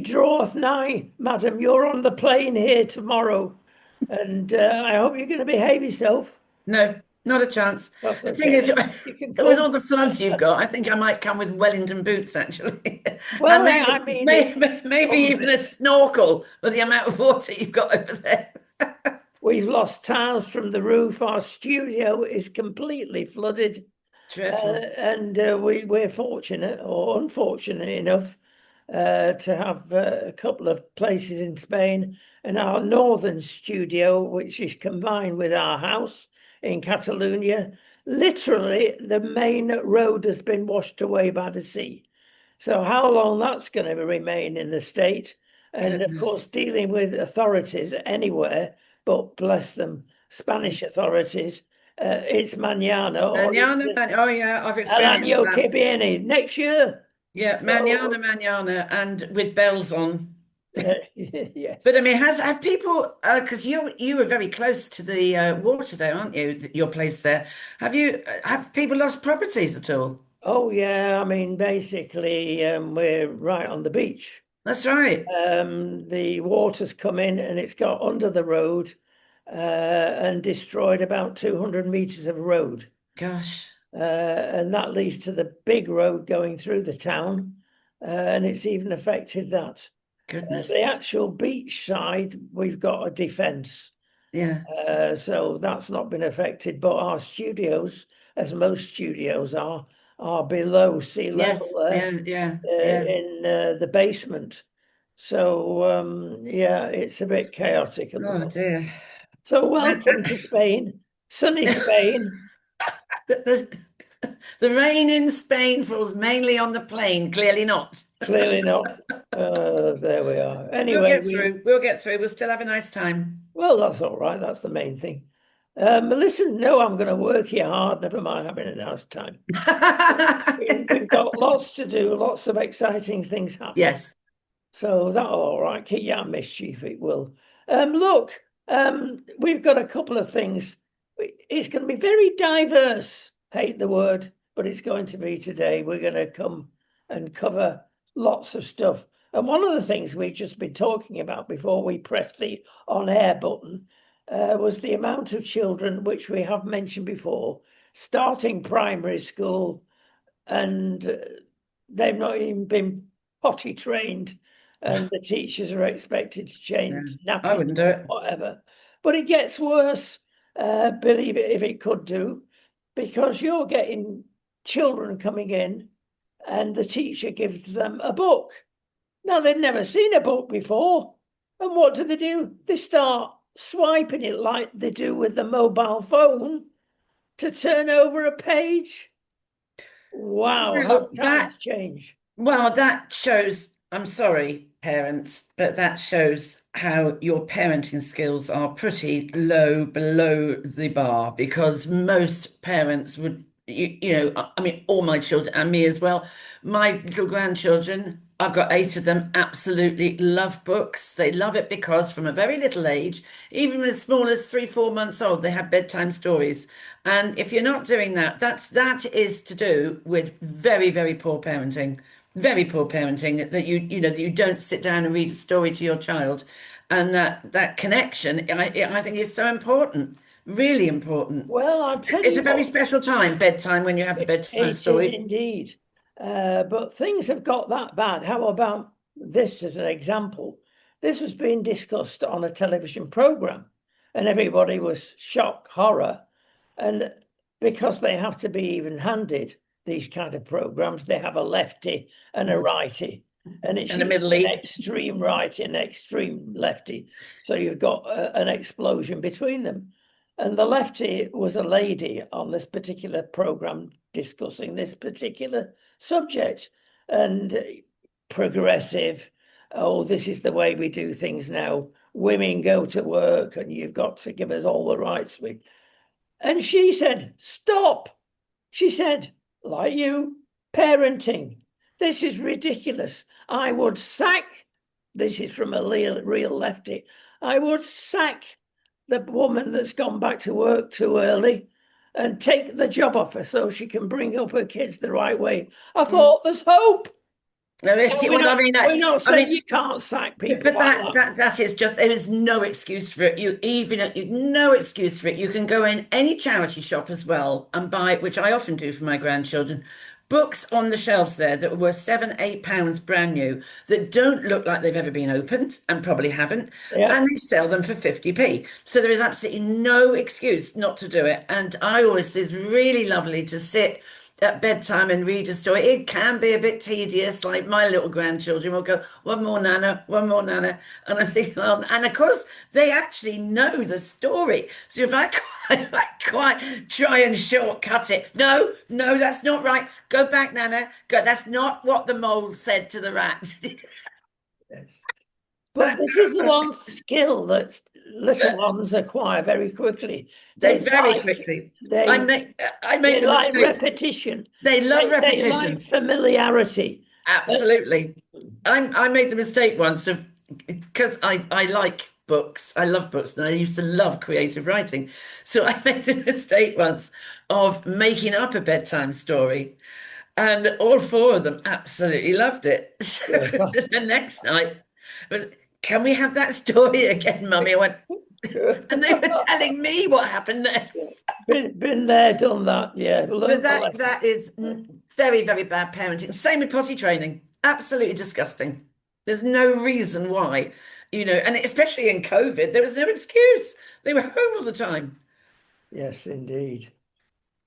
draweth nigh, madam. You're on the plane here tomorrow, and I hope you're going to behave yourself. No, not a chance. That's The thing okay. is, Then you can with all come. the floods you've got, I think I might come with Wellington boots actually, and Well, I mean, maybe even a snorkel with the amount of water you've got over there. we've lost tiles from the roof. Our studio is completely flooded, Dreadful. and we're fortunate or unfortunate enough to have a couple of places in Spain, and our northern studio, which is combined with our house in Catalonia. Literally, the main road has been washed away by the sea. So, how long that's going to remain in the state, and of course, Goodness. dealing with authorities anywhere, but bless them, Spanish authorities, it's mañana or Manana, oh yeah, I've el experienced año that. que viene, next year. Yeah, manana, So, manana, and with bells on. yes. But I mean, have people? Because you were very close to the water there, aren't you? Your place there. Have people lost properties at all? Oh, yeah. I mean, basically, we're right on the beach. That's right. The water's come in and it's got under the road and destroyed about 200 meters of road. Gosh, And that leads to the big road going through the town. And it's even affected that. The goodness. actual beach side, we've got a defence. Yeah. So that's not been affected. But our studios, as most studios are below sea level Yes. there Yeah. Yeah. Yeah. in the basement. So yeah, it's a bit chaotic at the Oh moment. dear. So welcome to Spain, sunny Spain. The, the rain in Spain falls mainly on the plain. Clearly not. Clearly not. There we are. We'll Anyway, get through. We'll get through. We'll still have a nice time. well, that's all right. That's the main thing. Listen, no, I'm going to work here hard. Never mind having a nice time. We've got lots to do, lots of exciting things happening. Yes. So that'll all right. Keep you out of mischief, it will. Look, we've got a couple of things. It's going to be very diverse. Hate the word, but it's going to be today. We're going to come and cover lots of stuff. And one of the things we've just been talking about before we press the on air button was the amount of children, which we have mentioned before, starting primary school and they've not even been potty trained, and the teachers are expected to Yeah. change I nappies wouldn't do or it. whatever. But it gets worse, believe it if it could do, because you're getting children coming in and the teacher gives them a book. Now, they've never seen a book before. And what do? They start swiping it like they do with the mobile phone to turn over a page. Wow, how Well, times change. that shows, I'm sorry, parents, but that shows how your parenting skills are pretty low below the bar because most parents would, I mean, all my children and me as well, my little grandchildren, I've got 8 of them, absolutely love books. They love it because from a very little age, even as small as 3, 4 months old, they have bedtime stories. And if you're not doing that, that is to do with very, very poor parenting. Very poor parenting that that you don't sit down and read a story to your child, and that connection I think is so important, really important. Well, I'll tell It's a you very what, special time, bedtime, when you have the bedtime it is story. indeed. But things have got that bad. How about this as an example? This was being discussed on a television program, and everybody was shocked, horror. And because they have to be even-handed, these kind of programs, they have a lefty and a righty, and it's And the usually Middle an East. extreme righty and extreme lefty. So you've got an explosion between them. And the lefty was a lady on this particular program discussing this particular subject and progressive. Oh, this is the way we do things now. Women go to work and you've got to give us all the rights we. And she said, stop. She said, like you, parenting. This is ridiculous. I would sack, this is from a real lefty, I would sack the woman that's gone back to work too early and take the job off her so she can bring up her kids the right way. I Mm. thought, there's hope. No, No, well, we're not I saying mean, you can't sack people but like that. that is just there is no excuse for it. You no excuse for it. You can go in any charity shop as well and buy, which I often do for my grandchildren, books on the shelves there that were £7, £8 brand new that don't look like they've ever been opened and probably haven't, Yeah, and they sell them for 50p. So there is absolutely no excuse not to do it. And I always it's really lovely to sit at bedtime and read a story. It can be a bit tedious. Like my little grandchildren will go, one more, Nana, one more, Nana. And I think, well, and of course, they actually know the story. So if I if I quite try and shortcut it, no, no, that's not right. Go back, Nana. Go, that's not what the mole said to the rat. but this is the one skill that little ones acquire very quickly. They They very like quickly, they I make they the like mistake. repetition. They love They like repetition. familiarity. Uh, Absolutely. I made the mistake once of because I like books. I love books and I used to love creative writing. So I made the mistake once of making up a bedtime story. And all four of them absolutely loved it. So the next night was, can we have that story again, Mummy? I went, and they were telling me what happened next. been there, done that. Yeah, But learned the lesson. that is very, very bad parenting. Same with potty training. Absolutely disgusting. There's no reason why, and especially in COVID, there was no excuse. They were home all the time. Yes, indeed.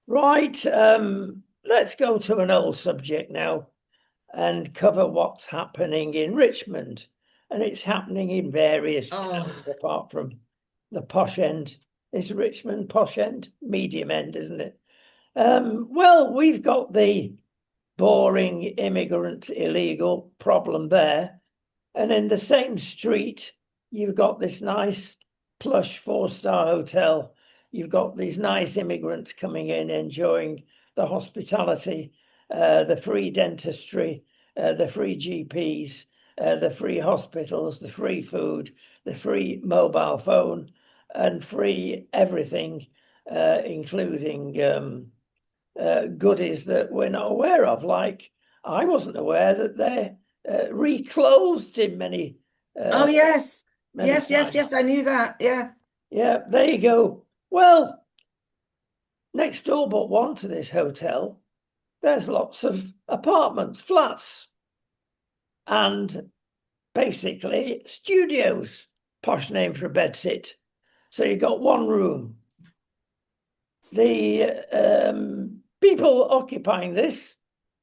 Right. Let's go to an old subject now and cover what's happening in Richmond. And it's happening in various Oh, towns apart from the posh end. It's Richmond, posh end, medium end, isn't it? Well, we've got the boring immigrant illegal problem there. And in the same street, you've got this nice plush four-star hotel. You've got these nice immigrants coming in, enjoying the hospitality, the free dentistry, the free GPs, the free hospitals, the free food, the free mobile phone, and free everything, including goodies that we're not aware of. Like I wasn't aware that they're reclosed in oh uh, yes, many times. yes. I knew that. Yeah. Yeah, there you go. Well, next door but one to this hotel, there's lots of apartments, flats, and basically studios. Posh name for a bed sit. So you've got one room. The people occupying this,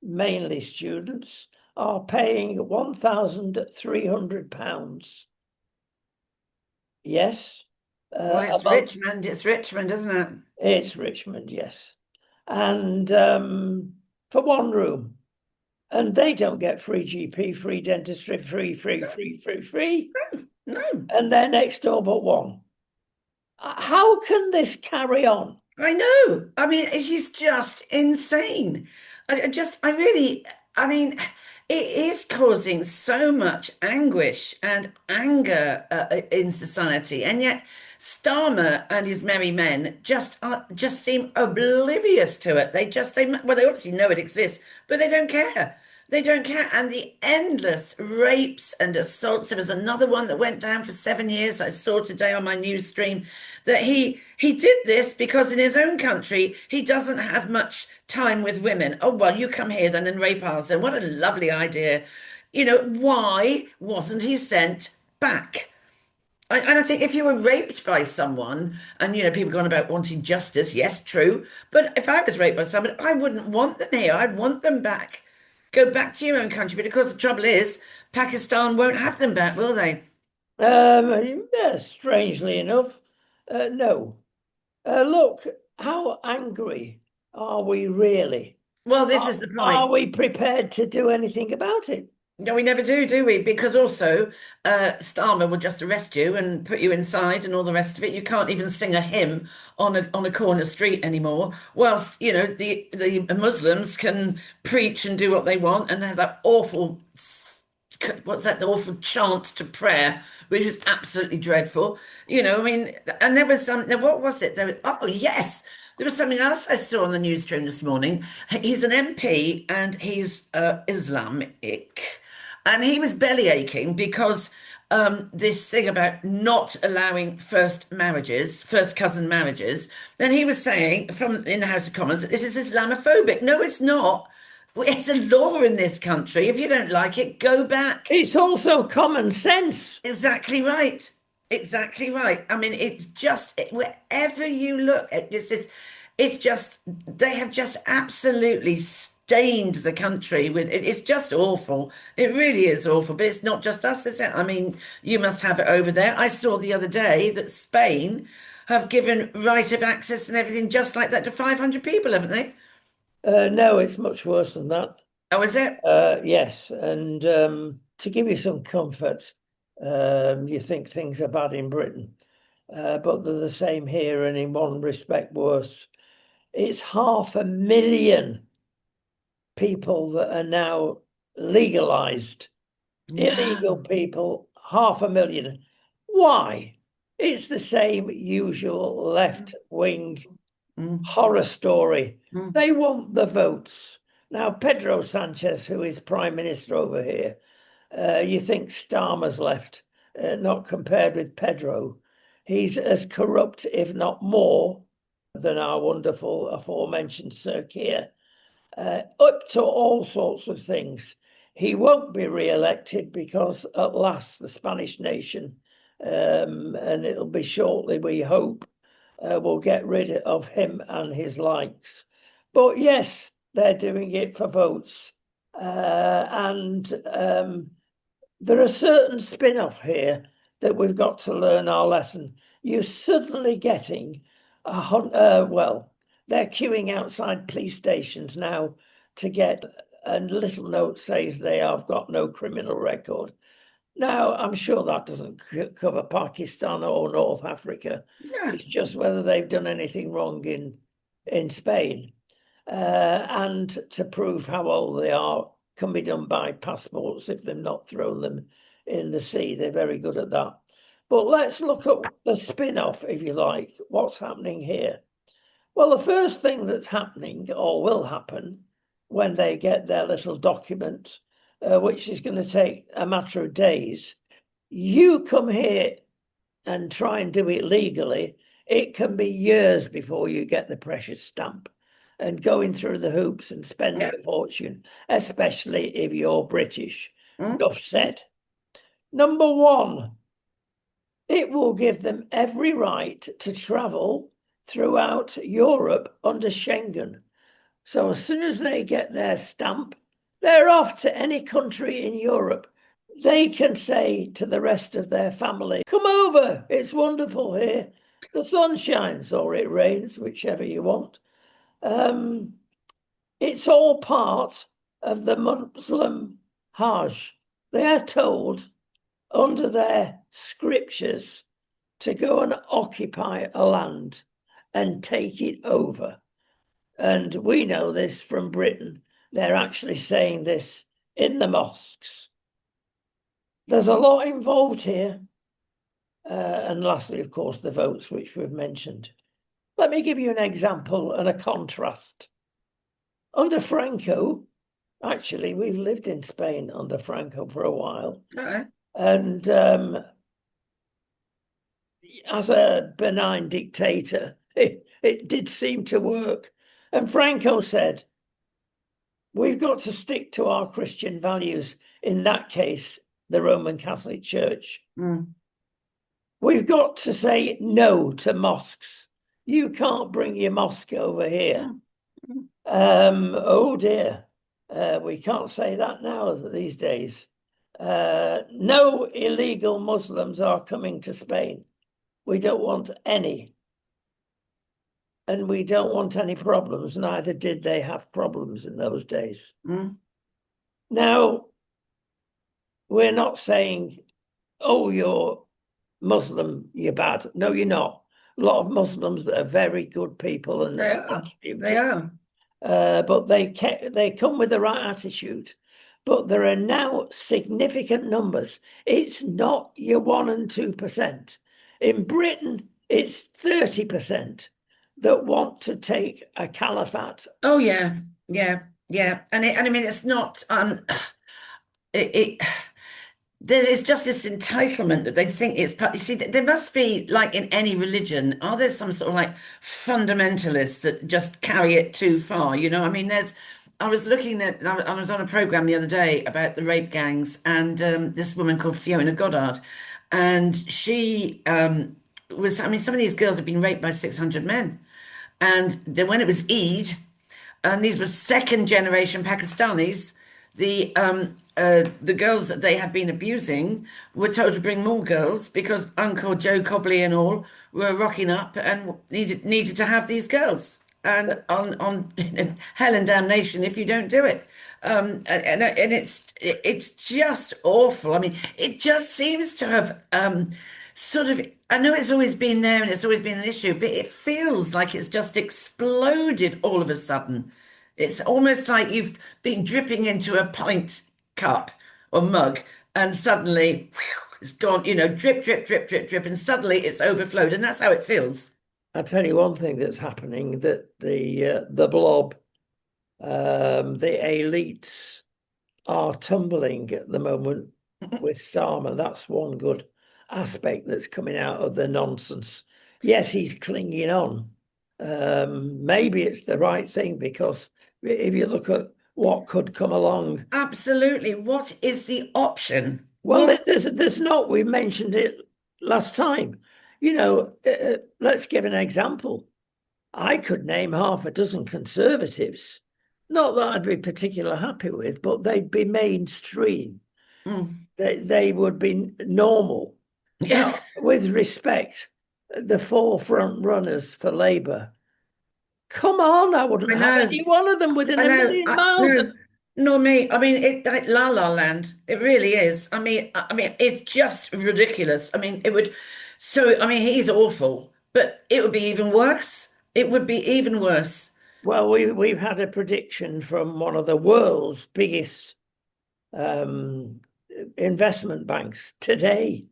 mainly students, are paying £1,300. Yes, Well, a it's month. Richmond. It's Richmond, isn't it? It's Richmond, yes. And for one room. And they don't get free GP, free dentistry, free. No. And they're next door but one. How can this carry on? I know. I mean, it is just insane. I really, I mean, it is causing so much anguish and anger in society, and yet Starmer and his merry men just seem oblivious to it. Well, they obviously know it exists, but they don't care. They don't care. And the endless rapes and assaults. There was another one that went down for 7 years. I saw today on my news stream that he did this because in his own country he doesn't have much time with women. Oh, well, you come here then and rape ours. Then what a lovely idea. Why wasn't he sent back? And I think if you were raped by someone, and people going about wanting justice, yes, true. But if I was raped by someone, I wouldn't want them here. I'd want them back. Go back to your own country. But of course, the trouble is, Pakistan won't have them back, will they? Yeah, strangely enough, no. Look, how angry are we really? Well, this is the Are point. we prepared to do anything about it? No, we never do we? Because also, Starmer will just arrest you and put you inside and all the rest of it. You can't even sing a hymn on a corner street anymore. Whilst, the Muslims can preach and do what they want and they have that awful, what's that, the awful chant to prayer, which is absolutely dreadful. I mean, and there was what was it? Oh, yes. There was something else I saw on the news stream this morning. He's an MP and he's Islamic. And he was belly aching because this thing about not allowing first cousin marriages, then he was saying from in the House of Commons that this is Islamophobic. No, it's not. It's a law in this country. If you don't like it, go back. It's also common sense. Exactly right. Exactly right. I mean, it's just wherever you look, it's just they have just absolutely stained the country with it. It's just awful. It really is awful. But it's not just us, is it? I mean, you must have it over there. I saw the other day that Spain have given right of access and everything just like that to 500 people, haven't they? No, it's much worse than that. Oh, is it? Yes, and to give you some comfort, you think things are bad in Britain, but they're the same here, and in one respect worse. It's 500,000 people that are now legalized. Illegal No. people, 500,000. Why? It's the same usual left wing Mm, horror story. mm, They want the votes. Now, Pedro Sanchez, who is prime minister over here, you think Starmer's left, not compared with Pedro. He's as corrupt, if not more, than our wonderful aforementioned Sir Keir, up to all sorts of things. He won't be re-elected because at last the Spanish nation, and it'll be shortly, we hope, will get rid of him and his likes. But yes, they're doing it for votes. And there are certain spin-off here that we've got to learn our lesson. You're suddenly getting well, they're queuing outside police stations now to get a little note says they have got no criminal record. Now, I'm sure that doesn't cover Pakistan or North Africa. no. It's just whether they've done anything wrong in Spain. And to prove how old they are can be done by passports if they've not thrown them in the sea. They're very good at that. But let's look at the spin-off, if you like, what's happening here. Well, the first thing that's happening or will happen when they get their little document, which is going to take a matter of days, you come here and try and do it legally, it can be years before you get the precious stamp and going through the hoops and spending Yeah. a fortune, especially if you're British. Mm, Enough said. Number one, it will give them every right to travel throughout Europe under Schengen. So as soon as they get their stamp, they're off to any country in Europe. They can say to the rest of their family, come over, it's wonderful here. The sun shines or it rains, whichever you want. It's all part of the Muslim Hajj. They are told under their scriptures to go and occupy a land and take it over. And we know this from Britain. They're actually saying this in the mosques. There's a lot involved here. And lastly, of course, the votes, which we've mentioned. Let me give you an example and a contrast. Under Franco, actually, we've lived in Spain under Franco for a while. right. And as a benign dictator, it did seem to work. And Franco said, we've got to stick to our Christian values, in that case, the Roman Catholic Church. Mm, We've got to say no to mosques. You can't bring your mosque over here. mm, Oh dear, we can't say that now these days. No illegal Muslims are coming to Spain. We don't want any. And we don't want any problems. Neither did they have problems in those days. mm. Now, we're not saying, oh, you're Muslim, you're bad. No, you're not. A lot of Muslims that are very good people and They are. They contributing. are. But they come with the right attitude. But there are now significant numbers. It's not your 1% and 2%. In Britain, it's 30% that want to take a caliphate. Oh yeah, yeah, yeah. And I mean, it's not. it there is just this entitlement that they think it's part. You see, there must be, like in any religion, are there some sort of like fundamentalists that just carry it too far? I mean, I was looking at, I was on a program the other day about the rape gangs, and this woman called Fiona Goddard, and she I mean, some of these girls have been raped by 600 men. And then when it was Eid, and these were second generation Pakistanis. The girls that they had been abusing were told to bring more girls because Uncle Joe Cobley and all were rocking up and needed to have these girls. And on hell and damnation if you don't do it. And it's just awful. I mean, it just seems to have sort of, I know it's always been there and it's always been an issue, but it feels like it's just exploded all of a sudden. It's almost like you've been dripping into a pint cup or mug, and suddenly whew, it's gone, drip, drip, drip, drip, drip, and suddenly it's overflowed. And that's how it feels. I'll tell you one thing that's happening, that the blob, the elites are tumbling at the moment with Starmer. That's one good aspect that's coming out of the nonsense. Yes, he's clinging on. Maybe it's the right thing, because if you look at what could come along, Absolutely. What is the option? well, What? there's not. We mentioned it last time. Let's give an example. I could name half a dozen Conservatives. Not that I'd be particularly happy with, but they'd be mainstream. Mm. They would be normal. Yeah, Now, with respect, the four front runners for Labour, come on, I wouldn't I have know. any one of them within I a know. million miles of. No, nor me. I mean, it like La La Land. It really is. I mean, it's just ridiculous. I mean, it would. So, I mean, he's awful, but it would be even worse. It would be even worse. Well, we've had a prediction from one of the world's biggest um, investment banks today.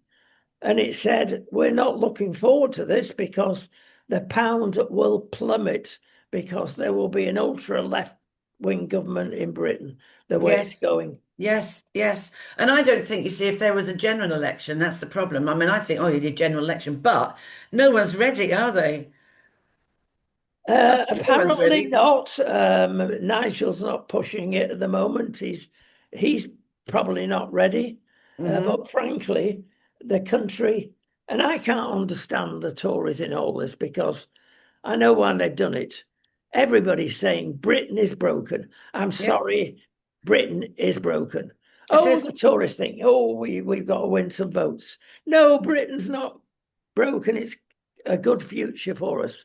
And it said, we're not looking forward to this because the pound will plummet, because there will be an ultra left wing government in Britain, the way it's Yes, going. yes, yes. And I don't think, you see, if there was a general election, that's the problem. I mean, I think, oh, you need a general election, but no one's ready, are they? No one's Apparently ready. not. Nigel's not pushing it at the moment. He's probably not ready. Hmm. But frankly, the country, and I can't understand the Tories in all this, because I know why they've done it. Everybody's saying Britain is broken. I'm Yeah, sorry, Britain is broken. it Oh, is. the Tories think, oh, we've got to win some votes. No, Britain's not broken. It's a good future for us.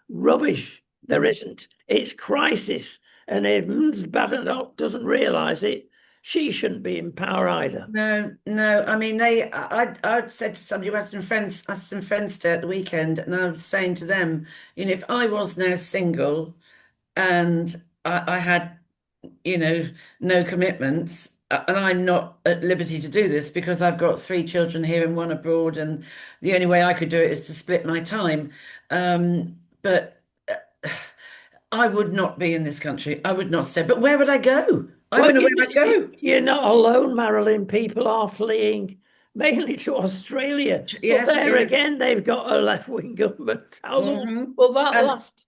Rubbish. There isn't. It's crisis. And if Badenoch doesn't realise it, she shouldn't be in power either. No, no. I mean, I said to somebody who had some friends stay at the weekend, and I was saying to them, if I was now single and I had, you know, no commitments, and I'm not at liberty to do this because I've got three children here and one abroad, and the only way I could do it is to split my time. But I would not be in this country. I would not stay. But where would I go? I Well, don't know where I'd go. you're not alone, Marilyn. People are fleeing mainly to Australia. But Yes, there yeah. again, they've got a left-wing government. How long Hmm. will that And last?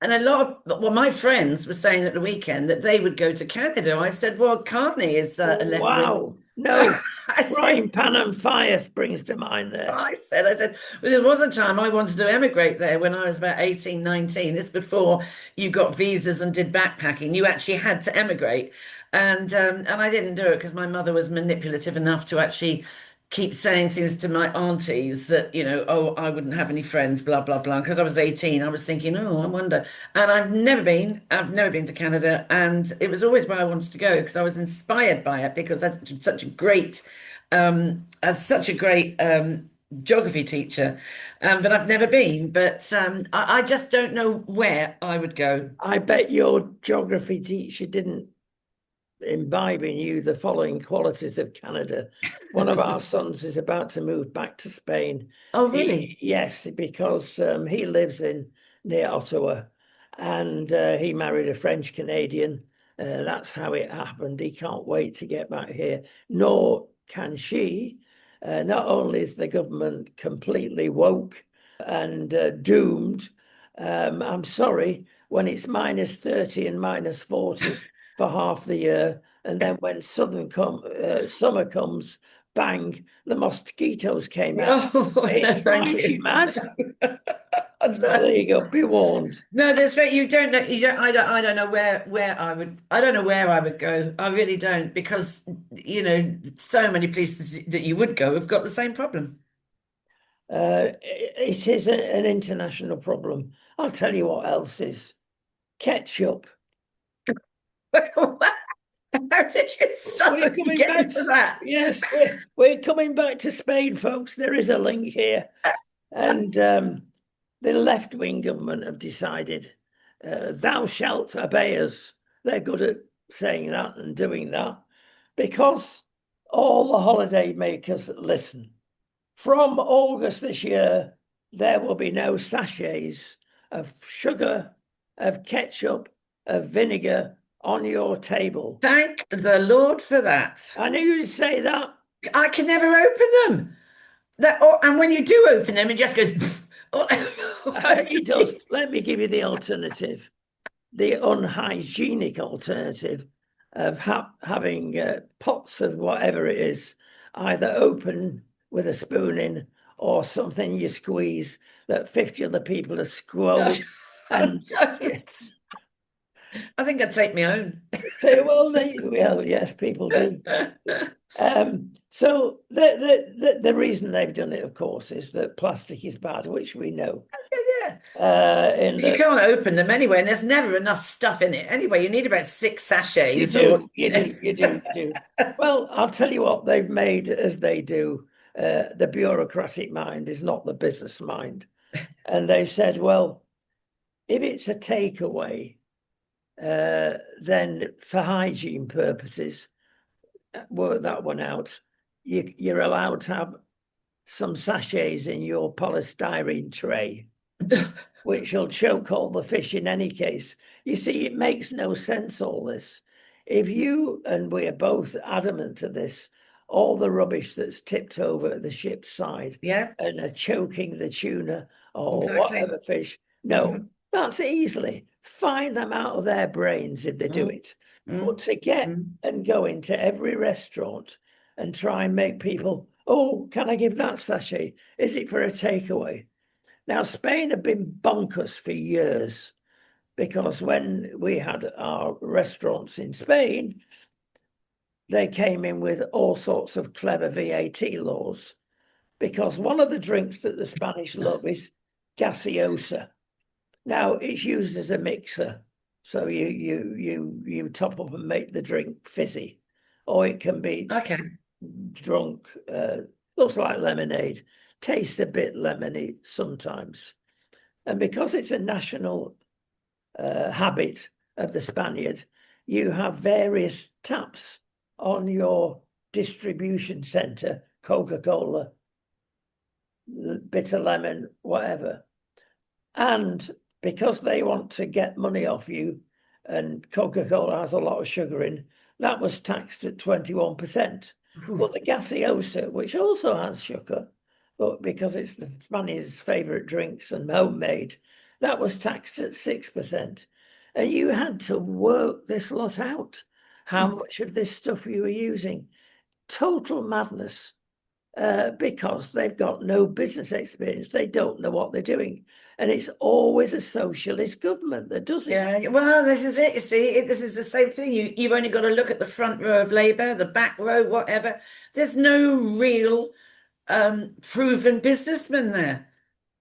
And a lot of, well, my friends were saying at the weekend that they would go to Canada. I said, well, Carney is a left wing. Wow. No. I said, Frying pan and fire springs to mind there. I said, well, there was a time I wanted to emigrate there when I was about 18, 19. This before you got visas and did backpacking. You actually had to emigrate. And I didn't do it because my mother was manipulative enough to actually keep saying things to my aunties that, oh, I wouldn't have any friends, blah, blah, blah. Because I was 18, I was thinking, oh, I wonder. And I've never been to Canada. And it was always where I wanted to go because I was inspired by it because that's such a great geography teacher. But I've never been. But I just don't know where I would go. I bet your geography teacher didn't imbibe in you the following qualities of Canada. One of our sons is about to move back to Spain. Oh, really? Yes, because he lives in near Ottawa, and he married a French Canadian, That's how it happened. He can't wait to get back here, nor can she. Not only is the government completely woke and doomed, I'm sorry, when it's -30 and -40 for half the year, and then when summer comes, bang, the mosquitoes came out. Oh, no, It thank drives you you. mad. So No. there you go. Be warned. No, that's right. You don't know. You don't. I don't know where I would. I don't know where I would go. I really don't because so many places that you would go have got the same problem. It is an international problem. I'll tell you what else is ketchup. How did you We're suddenly coming get back. into that? Yes, we're coming back to Spain, folks. There is a link here, and the left-wing government have decided, thou shalt obey us. They're good at saying that and doing that because all the holiday makers listen. From August this year, there will be no sachets of sugar, of ketchup, of vinegar on your table. Thank the Lord for that. I knew you'd say that. I can never open them. And when you do open them, it just goes. It does. Let me give you the alternative, the unhygienic alternative of having pots of whatever it is, either open with a spoon in or something you squeeze that 50 other people are squelching. And I think I'd take my own. say, well, yes, people do. So the reason they've done it, of course, is that plastic is bad, which we know. Yeah. In You that can't open them anyway, and there's never enough stuff in it. Anyway, you need about six you sachets or do, you do, you do, you do. Well, I'll tell you what, they've made as they do. The bureaucratic mind is not the business mind. And they said, well, if it's a takeaway, then for hygiene purposes, work that one out. You're allowed to have some sachets in your polystyrene tray, which will choke all the fish in any case. You see, it makes no sense, all this. If you and we are both adamant to this, all the rubbish that's tipped over the ship's side yeah, and are choking the tuna or exactly. whatever fish, no, Mhm. that's easily. Find them out of their brains if they do Mm, it. But mm, to get mm. and go into every restaurant and try and make people, oh, can I give that sachet? Is it for a takeaway? Now, Spain have been bonkers for years because when we had our restaurants in Spain, they came in with all sorts of clever VAT laws. Because one of the drinks that the Spanish love is gaseosa. Now it's used as a mixer, so you top up and make the drink fizzy, or it can be Okay. drunk. Looks like lemonade, tastes a bit lemony sometimes. And because it's a national habit of the Spaniard, you have various taps on your distribution center, Coca-Cola, bitter lemon, whatever. And because they want to get money off you, and Coca-Cola has a lot of sugar in, that was taxed at 21%. Ooh, But the gaseosa, which also has sugar, but because it's the Spaniards' favorite drinks and homemade, that was taxed at 6%. And you had to work this lot out, how much of this stuff you were using. Total madness, because they've got no business experience. They don't know what they're doing. And it's always a socialist government that does it. yeah. Well, this is it. You see, this is the same thing. You've only got to look at the front row of Labour, the back row, whatever. There's no real proven businessman there.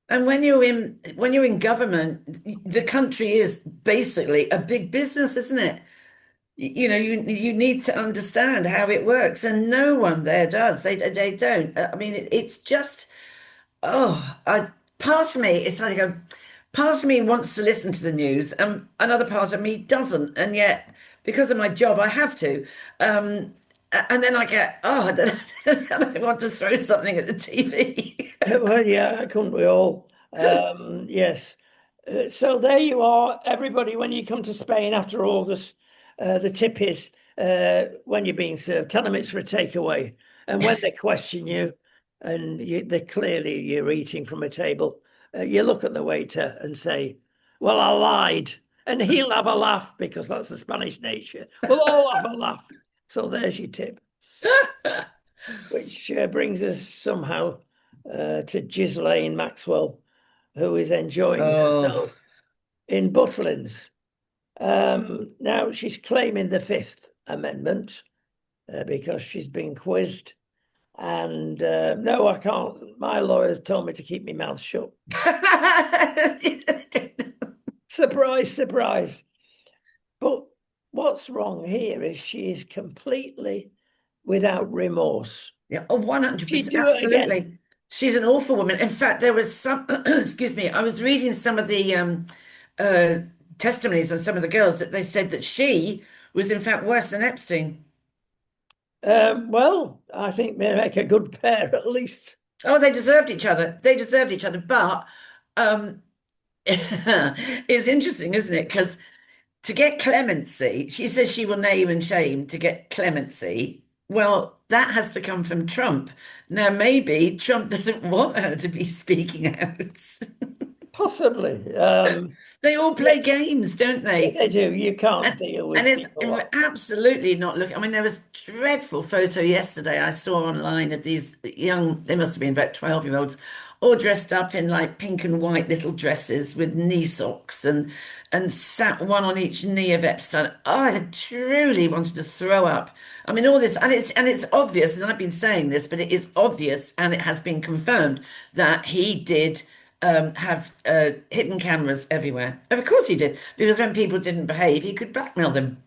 And when you're in government, the country is basically a big business, isn't it? You need to understand how it works, and no one there does. They don't. I mean, it's just part of me, it's like part of me wants to listen to the news, and another part of me doesn't, and yet because of my job, I have to. And then I get I want to throw something at the TV. Well, yeah, couldn't we all? Yes. So there you are, everybody. When you come to Spain after August, The tip is when you're being served, tell them it's for a takeaway. And when they question you, and they're clearly you're eating from a table, you look at the waiter and say, "Well, I lied," and he'll have a laugh because that's the Spanish nature. We'll all have a laugh. So there's your tip, which brings us somehow to Ghislaine Maxwell, who is enjoying Oh, herself in Butlins. Now she's claiming the Fifth Amendment because she's been quizzed. And no, I can't. My lawyers told me to keep my mouth shut. Surprise, surprise. But what's wrong here is she is completely without remorse. yeah, oh, She'd 100%, do it again. absolutely. She's an awful woman. In fact, there was some, excuse me, I was reading some of the uh, testimonies of some of the girls that they said that she was in fact worse than Epstein. Well, I think they make a good pair at least. Oh, they deserved each other. They deserved each other. But um, it's interesting, isn't it? Because to get clemency, she says she will name and shame to get clemency. Well, that has to come from Trump. Now, maybe Trump doesn't want her to be speaking out. Possibly. They all Yeah, play games, don't yeah, they? they do. You can't And deal and with it's people like absolutely not looking. I mean, there was a dreadful photo yesterday I saw online of these young, they must have been about 12-year-olds, all dressed up in like pink and white little dresses with knee socks and sat one on each knee of Epstein. Oh, I truly wanted to throw up. I mean, all this, and it's obvious, and I've been saying this, but it is obvious, and it has been confirmed that he did have hidden cameras everywhere. Of course he did, because when people didn't behave, he could blackmail them.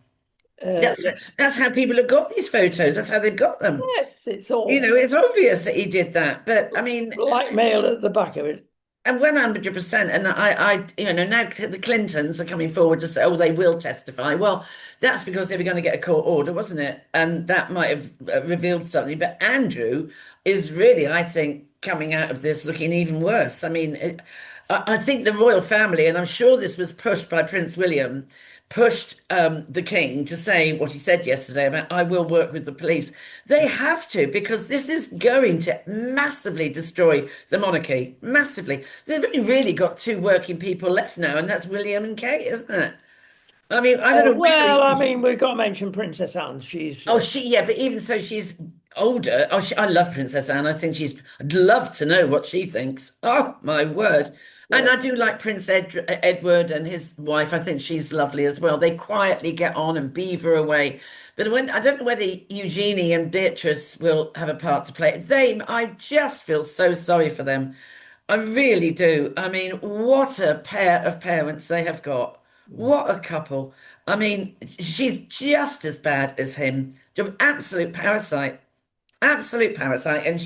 That's it's that's how people have got these photos. That's how they've got them. yes, it's You all know, it's obvious that he did that. But I mean, blackmail at the back of it. and 100%. And now the Clintons are coming forward to say, oh, they will testify. Well, that's because they were going to get a court order, wasn't it? And that might have revealed something. But Andrew is really, I think, coming out of this looking even worse. I mean, I think the royal family, and I'm sure this was pushed by Prince William, pushed the king to say what he said yesterday about I will work with the police. They have to because this is going to massively destroy the monarchy. Massively. They've only really got two working people left now, and that's William and Kate, isn't it? I mean, I don't know Well, I really. mean, we've got to mention Princess Anne. She's Oh, yeah, but even so, she's older. Oh, I love Princess Anne. I think I'd love to know what she thinks. Oh, my word. And yeah, I do like Edward and his wife. I think she's lovely as well. They quietly get on and beaver away. But I don't know whether Eugenie and Beatrice will have a part to play. I just feel so sorry for them. I really do. I mean, what a pair of parents they have got. What a couple. I mean, she's just as bad as him. Absolute parasite. Absolute parasite. And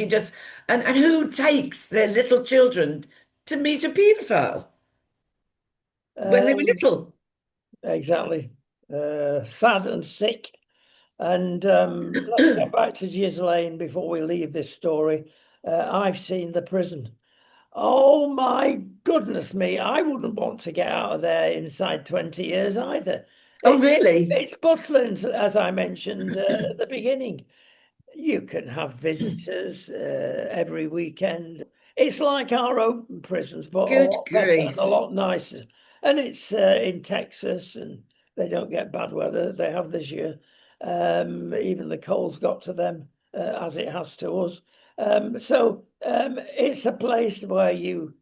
and who takes their little children to meet a paedophile when they were um, little? exactly. Sad and sick. And let's get back to Ghislaine before we leave this story. I've seen the prison. Oh my goodness me, I wouldn't want to get out of there inside 20 years either. Oh, It, really? it's Butlins, as I mentioned at the beginning. You can have visitors every weekend. It's like our open prisons, but a Good lot better and a grief. lot nicer. And it's in Texas, and they don't get bad weather. They have this year. Even the cold's got to them, as it has to us. It's a place where you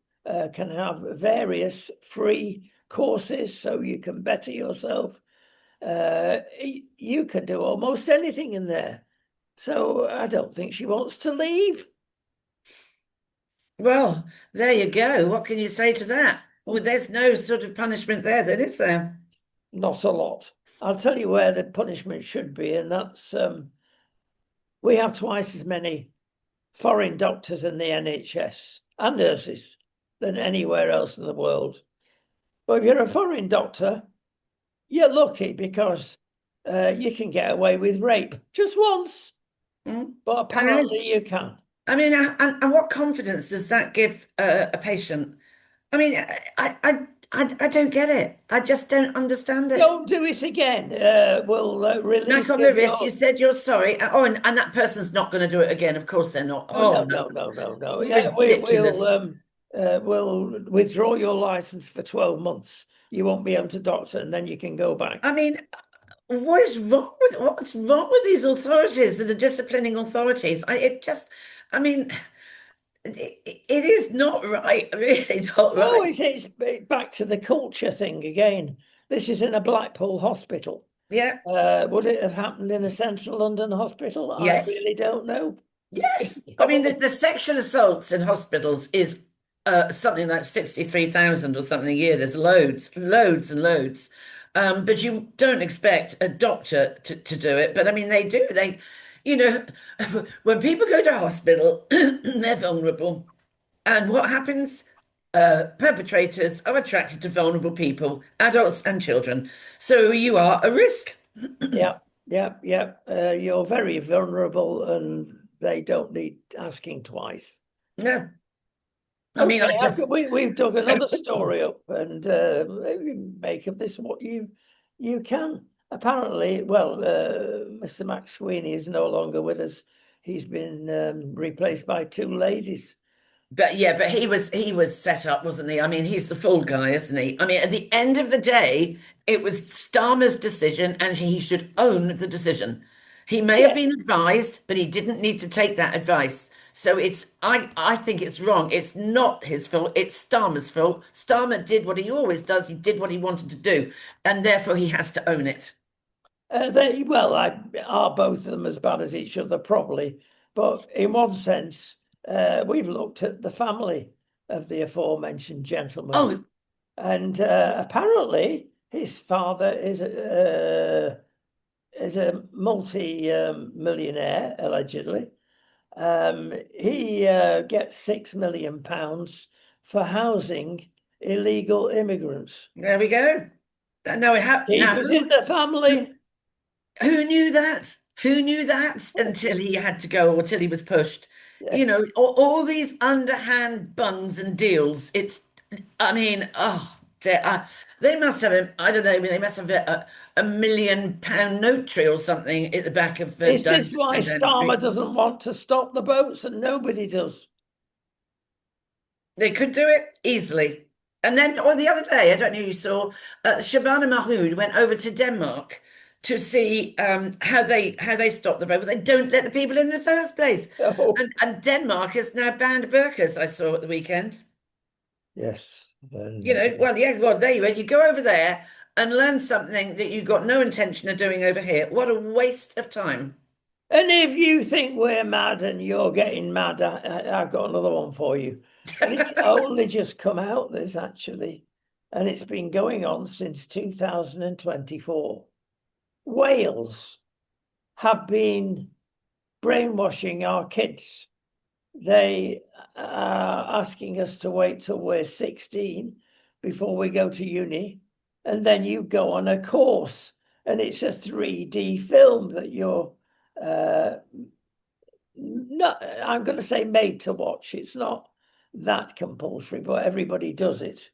can have various free courses, so you can better yourself. You can do almost anything in there. So I don't think she wants to leave. Well, there you go. What can you say to that? Well, there's no sort of punishment there, then, is there? Not a lot. I'll tell you where the punishment should be, and that's we have twice as many foreign doctors in the NHS and nurses than anywhere else in the world. But if you're a foreign doctor, you're lucky because you can get away with rape just once, Mm, but I know. apparently you can. I mean, and what confidence does that give a patient? I mean, I don't get it. I just don't understand it. Don't do it again. We'll release Smack on you the of wrist. You your. said you're sorry. Oh, and that person's not going to do it again. Of course they're not. Oh Oh no, no, no, no, no, no. Yeah, ridiculous. we'll withdraw your license for 12 months. You won't be able to doctor, and then you can go back. I mean, what's wrong with these authorities, the disciplining authorities? I mean, it is not right. Really not Oh, right. it's back to the culture thing again. This is in a Blackpool hospital. Yeah. Would it have happened in a central London hospital? I Yes. really don't know. Yes. I mean, Probably. the sexual assaults in hospitals is something like 63,000 or something a year. There's loads, loads and loads. But you don't expect a doctor to do it. But I mean, they do. You know, when people go to hospital, they're vulnerable. And what happens? Perpetrators are attracted to vulnerable people, adults and children. So you are a risk. Yeah, yeah, yeah. You're very vulnerable, and they don't need asking twice. No, I mean, Okay, I just, we've dug another story up, and maybe make of this what you can. Apparently, well, Mr. Max Sweeney is no longer with us. He's been replaced by two ladies. but yeah, but he was set up, wasn't he? I mean, he's the fall guy, isn't he? I mean, at the end of the day, it was Starmer's decision, and he should own the decision. He may have Yeah, been advised, but he didn't need to take that advice. So I think it's wrong. It's not his fault. It's Starmer's fault. Starmer did what he always does. He did what he wanted to do, and therefore he has to own it. they well, are both of them as bad as each other, probably. But in one sense, we've looked at the family of the aforementioned gentleman. Oh, And apparently, his father is a multi-millionaire, allegedly. He gets £6 million for housing illegal immigrants. there we go. No, Keep now it in the family. who knew that? Who knew that until he had to go or till he was pushed? You Yes. know, all these underhand bungs and deals. I mean, they must have, I don't know, they must have a £1 million note tree or something at the back of Is this why Downing Starmer Street. doesn't want to stop the boats and nobody does? They could do it easily. And then, or the other day, I don't know if you saw, Shabana Mahmood went over to Denmark to see how they stop the boat. They don't let the people in the first place. Oh, And Denmark has now banned burqas, I saw at the weekend. yes. You And know, well, yeah, well, there you go. You go over there and learn something that you've got no intention of doing over here. What a waste of time. And if you think we're mad and you're getting mad, I've got another one for you. And it's only just come out, this actually, and it's been going on since 2024. Wales have been brainwashing our kids. They are asking us to wait till we're 16 before we go to uni. And then you go on a course, and it's a 3D film that you're not, I'm going to say made to watch. It's not that compulsory, but everybody does it.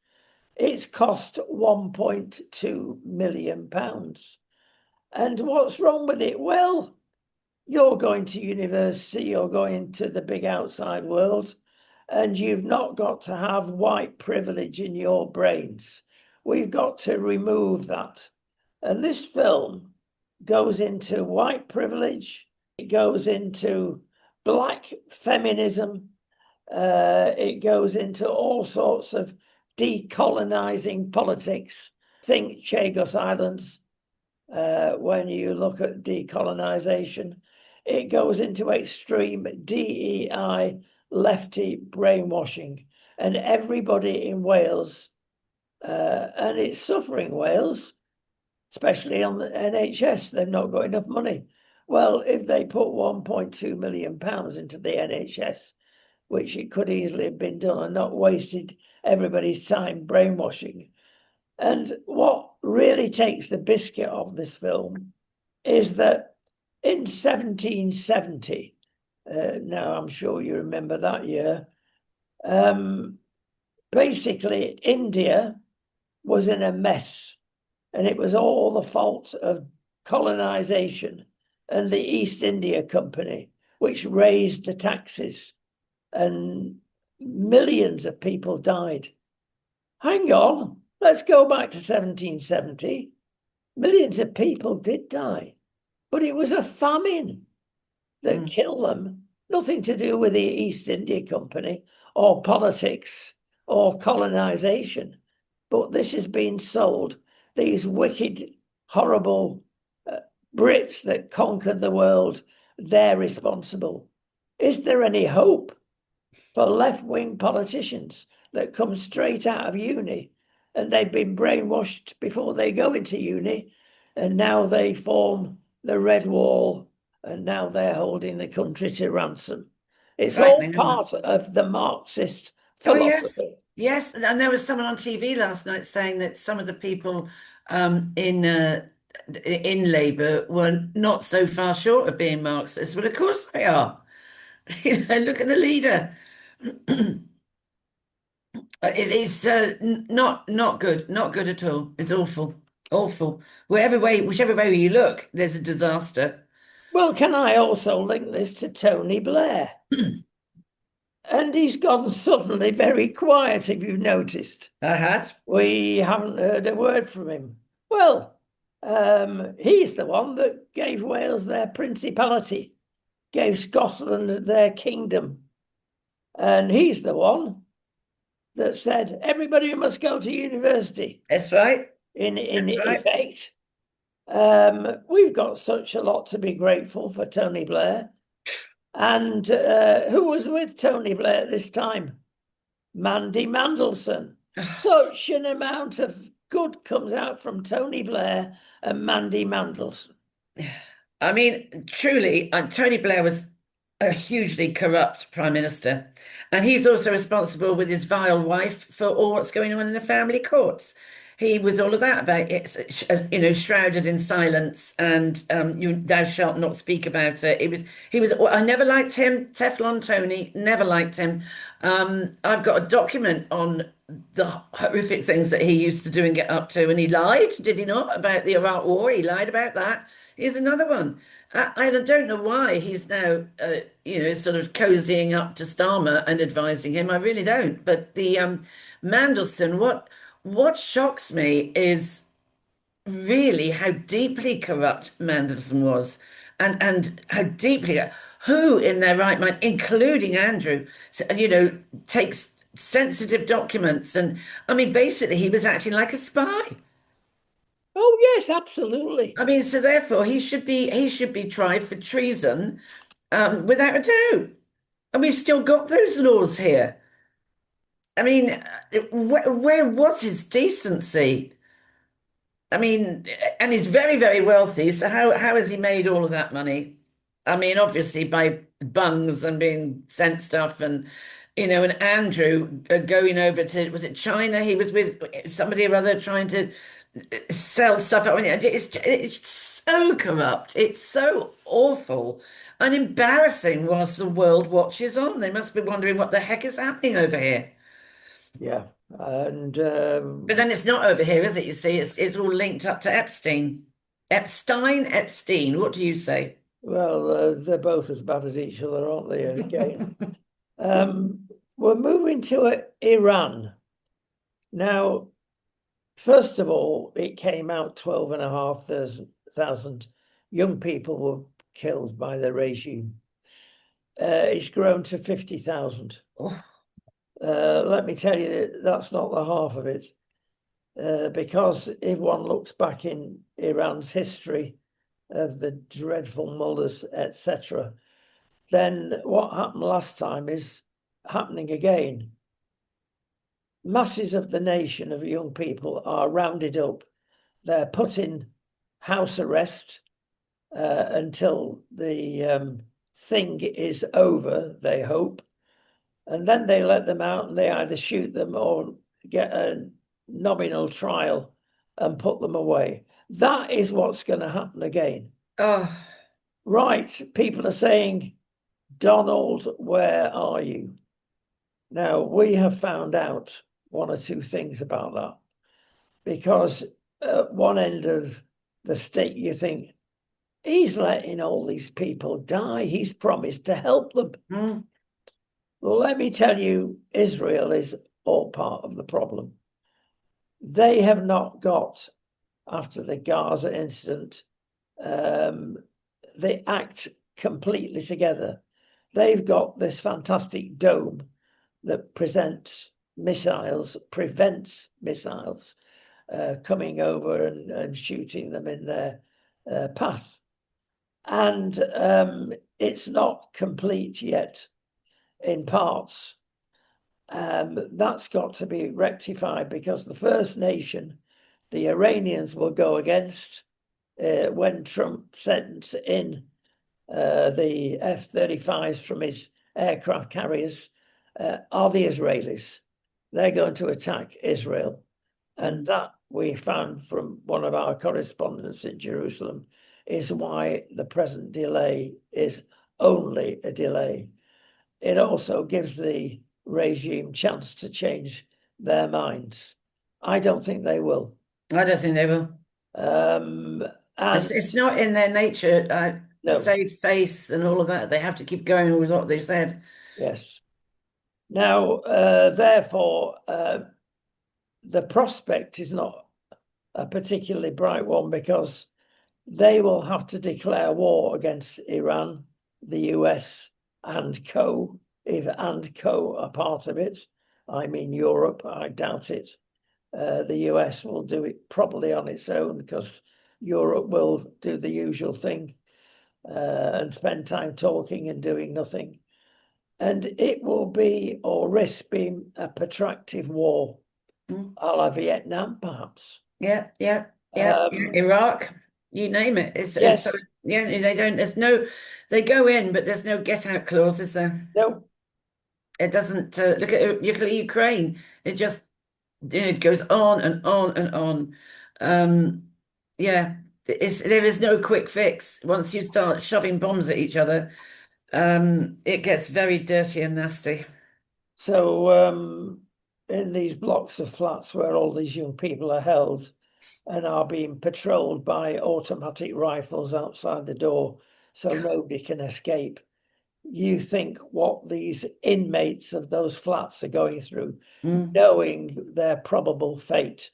It's cost £1.2 million. And what's wrong with it? Well, you're going to university, you're going to the big outside world, and you've not got to have white privilege in your brains. We've got to remove that. And this film goes into white privilege, it goes into black feminism, it goes into all sorts of decolonizing politics. Think Chagos Islands when you look at decolonization. It goes into extreme DEI lefty brainwashing, and everybody in Wales, and it's suffering Wales, especially on the NHS. They've not got enough money. Well, if they put £1.2 million into the NHS, which it could easily have been done and not wasted everybody's time brainwashing. And what really takes the biscuit of this film is that in 1770, now I'm sure you remember that year, basically India was in a mess, and it was all the fault of colonization and the East India Company, which raised the taxes, and millions of people died. Hang on, let's go back to 1770. Millions of people did die, but it was a famine that killed them. Nothing to do with the East India Company or politics or colonization. But this has been sold. These wicked, horrible Brits that conquered the world, they're responsible. Is there any hope for left-wing politicians that come straight out of uni and they've been brainwashed before they go into uni, and now they form the Red Wall, and now they're holding the country to ransom? It's Right, all part of the Marxist oh yes, philosophy. yes. And there was someone on TV last night saying that some of the people in Labour were not so far short of being Marxists. Well, of course they are. Look at the leader. It's not good, not good at all. It's awful, awful. Whichever way you look, there's a disaster. Well, can I also link this to Tony Blair? And he's gone suddenly very quiet, if you've noticed. I had. We haven't heard a word from him. Well, he's the one that gave Wales their principality, gave Scotland their kingdom. And he's the one that said everybody must go to university That's right. in That's right. effect. We've got such a lot to be grateful for Tony Blair. And who was with Tony Blair at this time? Mandy Mandelson. Such an amount of good comes out from Tony Blair and Mandy Mandelson. I mean, truly, Tony Blair was a hugely corrupt prime minister, and he's also responsible with his vile wife for all what's going on in the family courts. He was all of that about it, shrouded in silence, and thou shalt not speak about it. He was. I never liked him, Teflon Tony. Never liked him. I've got a document on the horrific things that he used to do and get up to, and he lied, did he not, about the Iraq War? He lied about that. Here's another one. I don't know why he's now, sort of cozying up to Starmer and advising him. I really don't. But the Mandelson, what shocks me is really how deeply corrupt Mandelson was, and how deeply who in their right mind, including Andrew, takes sensitive documents, and I mean, basically, he was acting like a spy. Oh, yes, absolutely. I mean, so therefore he should be tried for treason, without a doubt. And we've still got those laws here. I mean, where was his decency? I mean, and he's very, very wealthy. So how has he made all of that money? I mean, obviously by bungs and being sent stuff, and Andrew going over to, was it China? He was with somebody or other trying to sell stuff. I mean, it's so corrupt. It's so awful and embarrassing whilst the world watches on. They must be wondering what the heck is happening over here. Yeah. And But then it's not over here, is it? You see, it's all linked up to Epstein. Epstein. What do you say? well, they're both as bad as each other, aren't they? Again. We're moving to Iran. Now, first of all, it came out 12,500 young people were killed by the regime. It's grown to 50,000. Oh, Let me tell you, that's not the half of it. Because if one looks back in Iran's history of the dreadful mullahs, etc., then what happened last time is happening again. Masses of the nation of young people are rounded up. They're put in house arrest until the thing is over, they hope. And then they let them out and they either shoot them or get a nominal trial and put them away. That is what's going to happen again. oh, Right, people are saying, Donald, where are you? Now, we have found out one or two things about that. because at one end of the stick, you think, he's letting all these people die. He's promised to help them. Mm. Well, let me tell you, Israel is all part of the problem. They have not got, after the Gaza incident, they act completely together. They've got this fantastic dome that prevents missiles coming over and shooting them in their path. And it's not complete yet in parts. That's got to be rectified because the First Nation, the Iranians, will go against when Trump sends in the F-35s from his aircraft carriers, are the Israelis. They're going to attack Israel. And that we found from one of our correspondents in Jerusalem is why the present delay is only a delay. It also gives the regime chance to change their minds. I don't think they will. I don't think they will. Um, and It's not in their nature. no, Save face and all of that. They have to keep going with what they've said. yes. Now, therefore, the prospect is not a particularly bright one because they will have to declare war against Iran, the US, and co. If and co are part of it, I mean Europe, I doubt it. The US will do it probably on its own because Europe will do the usual thing and spend time talking and doing nothing. And it will be or risk being a protracted war, a la Vietnam, perhaps. Yeah, yeah, yeah, yeah. Iraq, you name it. It's Yes, so yeah, they don't, there's no, they go in, but there's no get out clause, is there? no. It doesn't, look at Ukraine. It just, it goes on and on and on. Yeah, there is no quick fix. Once you start shoving bombs at each other, it gets very dirty and nasty. So in these blocks of flats where all these young people are held and are being patrolled by automatic rifles outside the door so nobody can escape, you think what these inmates of those flats are going through, Mm. knowing their probable fate.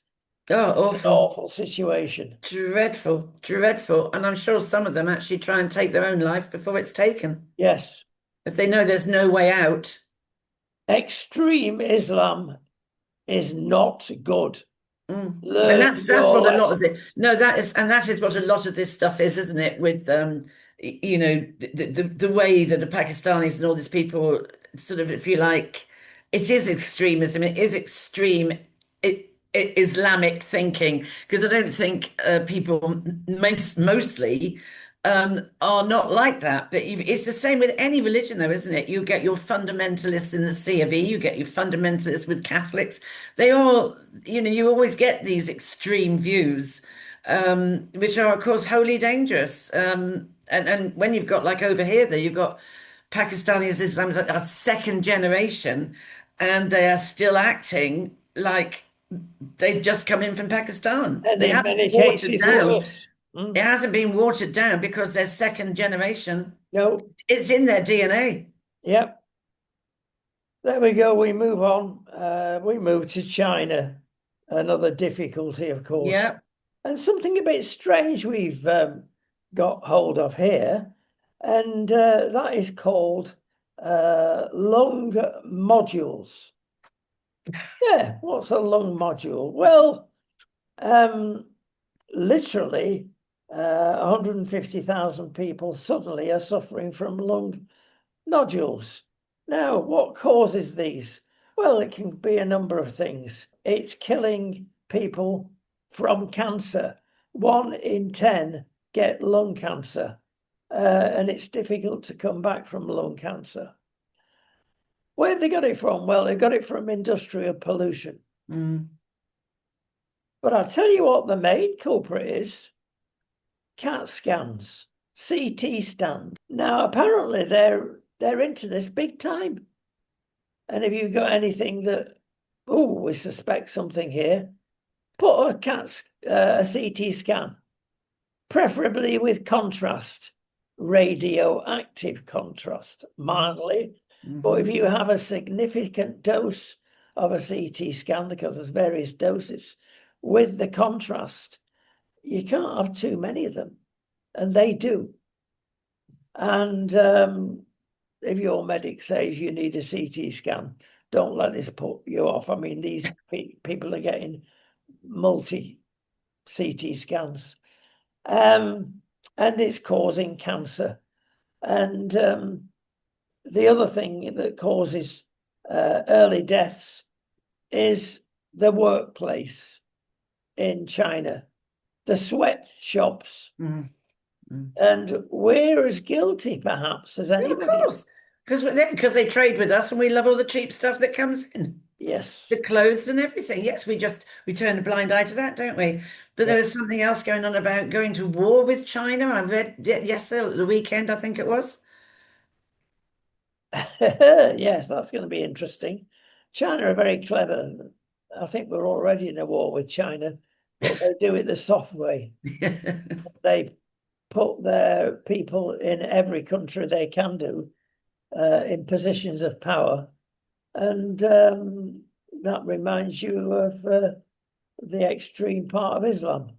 Oh, It's an awful. awful situation. Dreadful, dreadful. And I'm sure some of them actually try and take their own life before it's taken. Yes. If they know there's no way out. Extreme Islam is not good. Mm. And Learn that's your what a lot lesson. of it. No, that is what a lot of this stuff is, isn't it? With you know, the way that the Pakistanis and all these people sort of, if you like, it is extremism. It is extreme Islamic thinking because I don't think people mostly are not like that. But it's the same with any religion, though, isn't it? You get your fundamentalists in the C of E, you get your fundamentalists with Catholics. They all, you always get these extreme views, which are, of course, wholly dangerous. And when you've got like over here, there you've got Pakistanis, Islams that are second generation, and they are still acting like they've just come in from Pakistan. And They in haven't many watered cases, down. worse. It hasn't been watered down because they're second generation. No, It's in their DNA. yep. There we go. We move on. We move to China. Another difficulty, of course. Yeah. And something a bit strange we've got hold of here. And that is called lung modules. Yeah, what's a lung module? Well, um, literally 150,000 people suddenly are suffering from lung nodules. Now, what causes these? Well, it can be a number of things. It's killing people from cancer. 1 in 10 get lung cancer, and it's difficult to come back from lung cancer. Where have they got it from? Well, they got it from industrial pollution. Mm. But I'll tell you what the main culprit is. CAT scans, CT scans. Now, apparently they're into this big time. And if you've got anything that, oh, we suspect something here, put a CT scan, preferably with contrast, radioactive contrast, mildly. But if you have a significant dose of a CT scan, because there's various doses, with the contrast, you can't have too many of them. And they do. And if your medic says you need a CT scan, don't let this put you off. I mean, these people are getting multi CT scans, and it's causing cancer. And the other thing that causes early deaths is the workplace in China, the sweatshops. And we're as guilty, perhaps, as Yeah, of anybody. course, because they trade with us and we love all the cheap stuff that comes in. Yes. The clothes and everything. Yes, we turn a blind eye to that, don't we? But there Yeah. was something else going on about going to war with China. I read yesterday, the weekend, I think it was. Yes, that's going to be interesting. China are very clever. I think we're already in a war with China, but they do it the soft way. They put their people in every country they can do in positions of power. And that reminds you of the extreme part of Islam.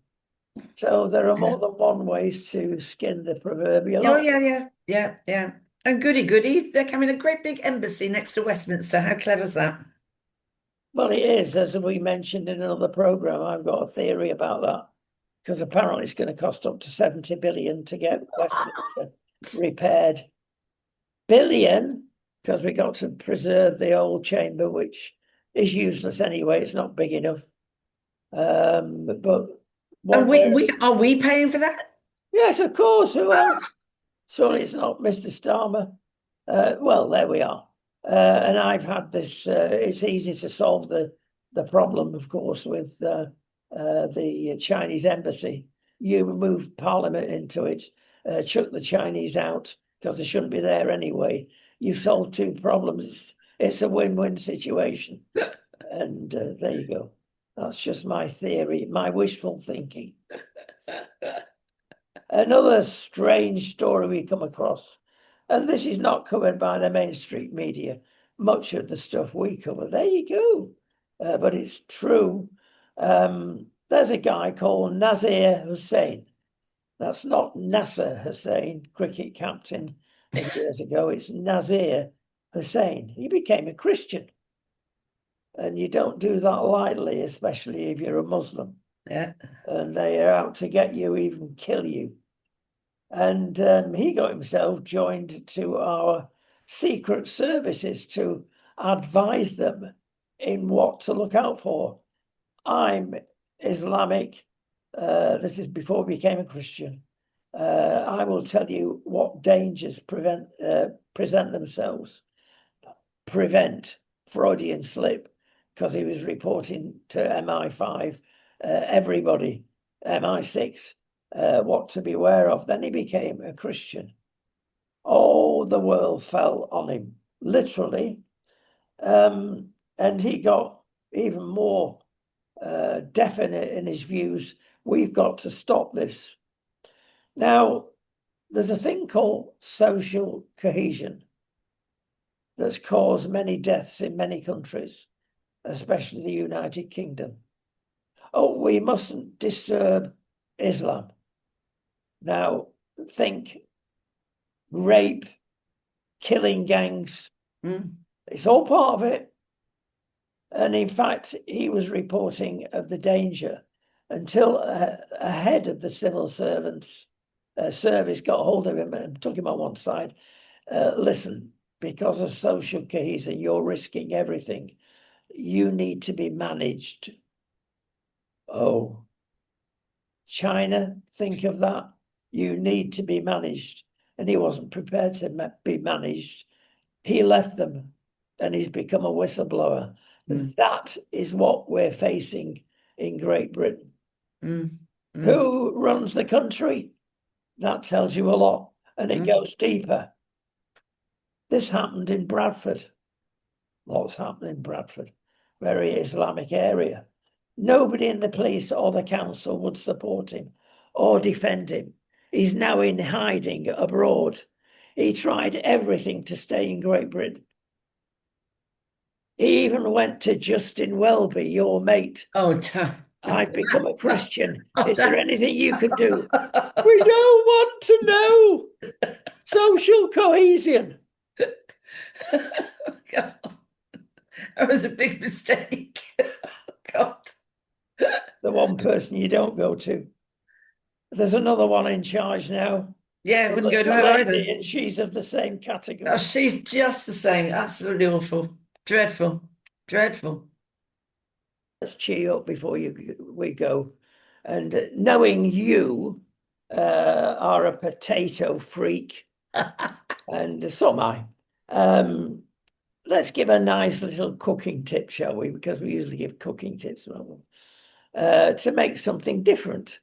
So there are more than one ways to skin the proverbial Oh, ox. yeah. And goody goodies, they're coming a great big embassy next to Westminster. How clever's that? Well, it is, as we mentioned in another program. I've got a theory about that because apparently it's going to cost up to 70 billion to get Westminster repaired. Billion, because we got to preserve the old chamber, which is useless anyway. It's not big enough. But And one way, we are we paying for that? yes, of course. Who else? Surely it's not Mr. Starmer. Well, there we are. And I've had this. It's easy to solve the problem, of course, with the Chinese embassy. You move Parliament into it, chuck the Chinese out because they shouldn't be there anyway. You've solved two problems. It's a win-win situation, and there you go. That's just my theory, my wishful thinking. Another strange story we come across, and this is not covered by the mainstream media. Much of the stuff we cover, there you go. But it's true. There's a guy called Nazir Hussain. That's not Nasser Hussain, cricket captain of years ago. It's Nazir Hussain. He became a Christian. And you don't do that lightly, especially if you're a Muslim. Yeah. And they are out to get you, even kill you. And he got himself joined to our secret services to advise them in what to look out for. I'm Islamic. This is before he became a Christian. I will tell you what dangers present themselves. Prevent Freudian slip, because he was reporting to MI5, everybody, MI6, what to beware of. Then he became a Christian. Oh, the world fell on him, literally. And he got even more definite in his views. We've got to stop this. Now, there's a thing called social cohesion that's caused many deaths in many countries, especially the United Kingdom. Oh, we mustn't disturb Islam. Now, think rape, killing gangs. It's all part of it. And in fact, he was reporting of the danger until a head of the civil servants service got hold of him and took him on one side. Listen, because of social cohesion, you're risking everything. You need to be managed. Oh, China, think of that. You need to be managed. And he wasn't prepared to be managed. He left them and he's become a whistleblower. That is what we're facing in Great Britain. Who runs the country? That tells you a lot. And it goes deeper. This happened in Bradford. Lots happened in Bradford, very Islamic area. Nobody in the police or the council would support him or defend him. He's now in hiding abroad. He tried everything to stay in Great Britain. He even went to Justin Welby, your mate. Oh, damn. I've become a Christian. Oh, Is there damn. anything you can do? We don't want to know. Social cohesion. God, that was a big mistake. God. The one person you don't go to. There's another one in charge now. Yeah, I wouldn't go to The her lady, either. and she's of the same Oh, category. she's just the same. Absolutely awful. Dreadful. Dreadful. Let's cheer up before we go. And knowing you are a potato freak, and so am I, let's give a nice little cooking tip, shall we? Because we usually give cooking tips, to make something different.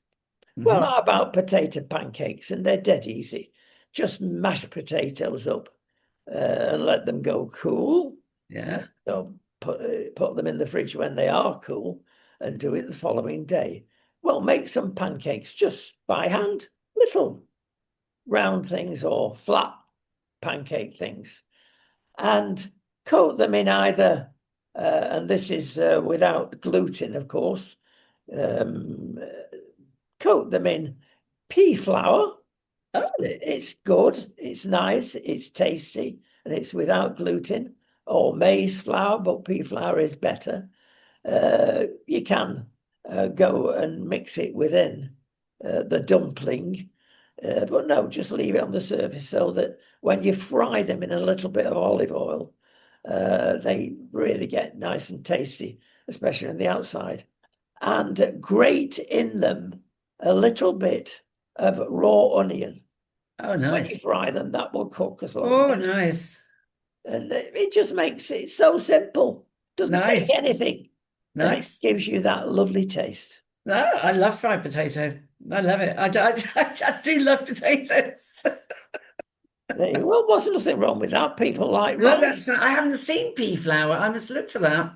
Well, how about potato pancakes? And they're dead easy. Just mash potatoes up and let them go cool. Yeah. So put them in the fridge when they are cool and do it the following day. Well, make some pancakes just by hand, little round things or flat pancake things, and coat them in either, and this is without gluten, of course, coat them in pea flour. Oh, It's good, it's nice, it's tasty, and it's without gluten, or maize flour, but pea flour is better. You can go and mix it within the dumpling, but no, just leave it on the surface so that when you fry them in a little bit of olive oil, they really get nice and tasty, especially on the outside. And grate in them a little bit of raw onion. oh, When you nice. fry them, that will cook as long. Oh, nice. And it just makes it so simple. Doesn't take Nice. anything. And it Nice. gives you that lovely taste. No, I love fried potato. I love it. I do love potatoes. Well, there's nothing wrong with that. People like No, rice. I haven't seen pea flour. I must look for that.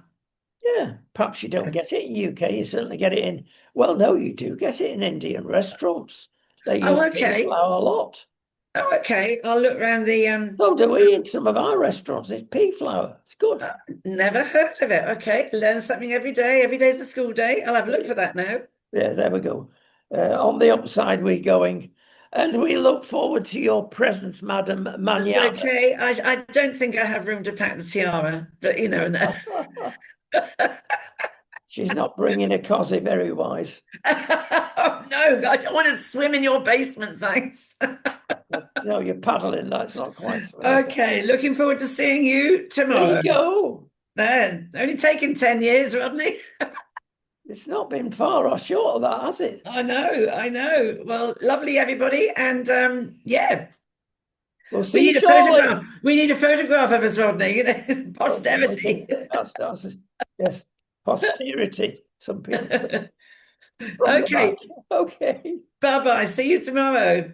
Yeah, perhaps you don't get it in UK. You certainly get it in. Well, no, you do get it in Indian restaurants. They use Oh, pea okay. flour a lot. Oh, okay. I'll look around the So do we in some of our restaurants. It's pea flour. It's good. never heard of it. Okay. Learn something every day. Every day's a school day. I'll have a look for that now. Yeah, there we go. On the upside we're going. And we look forward to your presence, Madam It's Manana. okay. I don't think I have room to pack the tiara, but you know, no. She's not bringing a cosy, very wise. Oh, no, I don't want to swim in your basement, thanks. No, you're paddling. That's not quite so. Okay, looking forward to seeing you There tomorrow. you go. Then, only taken 10 years, Rodney. It's not been far or short of that, has it? I know, I know. Well, lovely, everybody. And yeah, We'll we see you need a shortly. photograph. We need a photograph of us, Rodney, you know, posterity. Yes, posterity. Some people say. From the Okay, back. Okay. bye-bye. See you tomorrow.